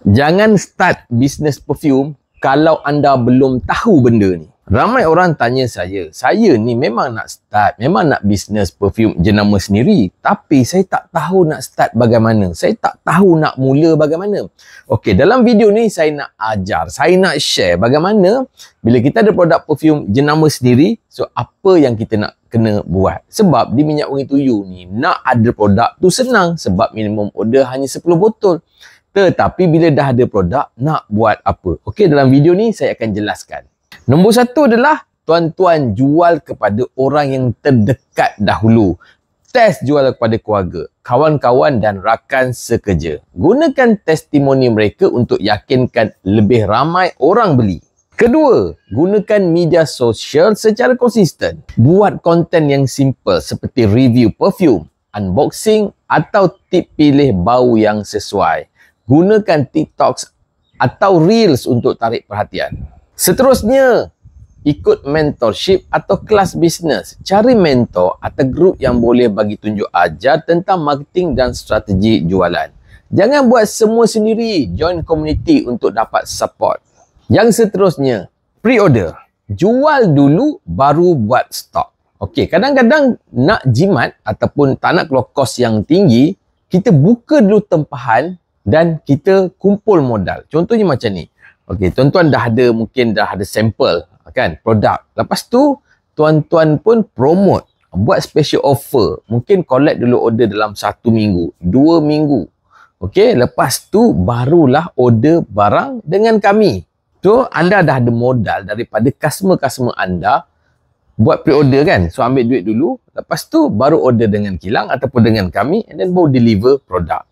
Jangan start bisnes perfume kalau anda belum tahu benda ni. Ramai orang tanya saya ni memang nak start, memang nak bisnes perfume jenama sendiri. Tapi saya tak tahu nak start bagaimana. Saya tak tahu nak mula bagaimana. Okey, dalam video ni saya nak ajar, saya nak share bagaimana bila kita ada produk perfume jenama sendiri, so apa yang kita nak kena buat. Sebab di minyak wangi tuyu ni, nak ada produk tu senang sebab minimum order hanya 10 botol. Tetapi bila dah ada produk, nak buat apa? Okey, dalam video ni saya akan jelaskan. Nombor satu adalah tuan-tuan jual kepada orang yang terdekat dahulu. Test jual kepada keluarga, kawan-kawan dan rakan sekerja. Gunakan testimoni mereka untuk yakinkan lebih ramai orang beli. Kedua, gunakan media sosial secara konsisten. Buat konten yang simple seperti review perfume, unboxing atau tip pilih bau yang sesuai. Gunakan TikToks atau Reels untuk tarik perhatian. Seterusnya, ikut mentorship atau kelas bisnes. Cari mentor atau grup yang boleh bagi tunjuk ajar tentang marketing dan strategi jualan. Jangan buat semua sendiri. Join community untuk dapat support. Yang seterusnya, pre-order. Jual dulu baru buat stok. Okey, kadang-kadang nak jimat ataupun tak nak keluar kos yang tinggi, kita buka dulu tempahan dan kita kumpul modal. Contohnya macam ni. Okey, tuan-tuan mungkin dah ada sampel kan produk. Lepas tu tuan-tuan pun promote, buat special offer. Mungkin collect dulu order dalam 1 minggu, 2 minggu. Okey, lepas tu barulah order barang dengan kami. So anda dah ada modal daripada customer-customer anda buat pre-order kan. So ambil duit dulu, lepas tu baru order dengan kilang ataupun dengan kami, and then baru deliver produk.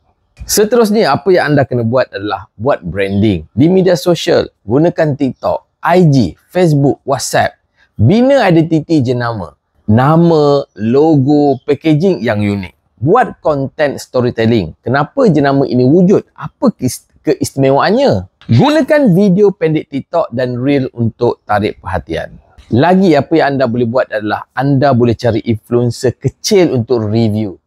Seterusnya, apa yang anda kena buat adalah buat branding di media sosial. Gunakan TikTok, IG, Facebook, WhatsApp. Bina identiti jenama. Nama, logo, packaging yang unik. Buat konten storytelling. Kenapa jenama ini wujud? Apa keistimewaannya? Gunakan video pendek TikTok dan Reel untuk tarik perhatian. Lagi apa yang anda boleh buat adalah anda boleh cari influencer kecil untuk review.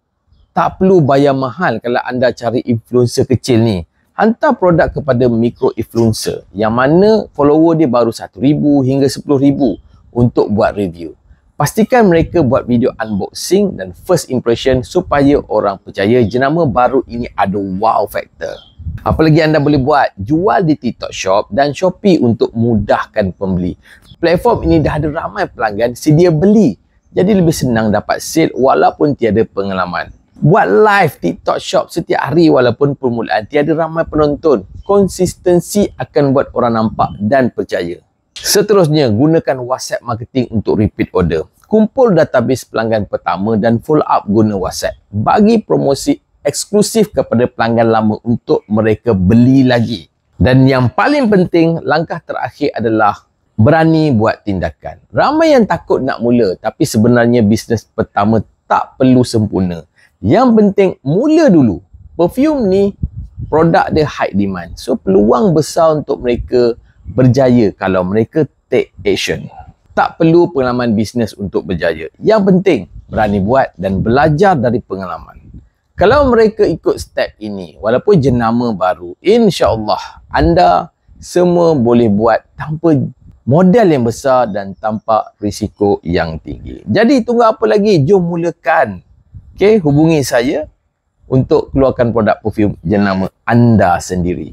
Tak perlu bayar mahal kalau anda cari influencer kecil ni. Hantar produk kepada micro influencer yang mana follower dia baru 1,000 hingga 10,000 untuk buat review. Pastikan mereka buat video unboxing dan first impression supaya orang percaya jenama baru ini ada wow factor. Apa lagi anda boleh buat? Jual di TikTok Shop dan Shopee untuk mudahkan pembeli. Platform ini dah ada ramai pelanggan sedia beli. Jadi lebih senang dapat sale walaupun tiada pengalaman. Buat live TikTok Shop setiap hari walaupun permulaan tiada ramai penonton. Konsistensi akan buat orang nampak dan percaya. Seterusnya, gunakan WhatsApp marketing untuk repeat order. Kumpul database pelanggan pertama dan follow up guna WhatsApp. Bagi promosi eksklusif kepada pelanggan lama untuk mereka beli lagi. Dan yang paling penting, langkah terakhir adalah berani buat tindakan. Ramai yang takut nak mula, tapi sebenarnya bisnes pertama tak perlu sempurna. Yang penting mula dulu. Perfume ni produk dia high demand. So peluang besar untuk mereka berjaya kalau mereka take action. Tak perlu pengalaman bisnes untuk berjaya. Yang penting berani buat dan belajar dari pengalaman. Kalau mereka ikut step ini, walaupun jenama baru, insya-Allah anda semua boleh buat tanpa modal yang besar dan tanpa risiko yang tinggi. Jadi tunggu apa lagi? Jom mulakan. Okey, hubungi saya untuk keluarkan produk perfume jenama anda sendiri.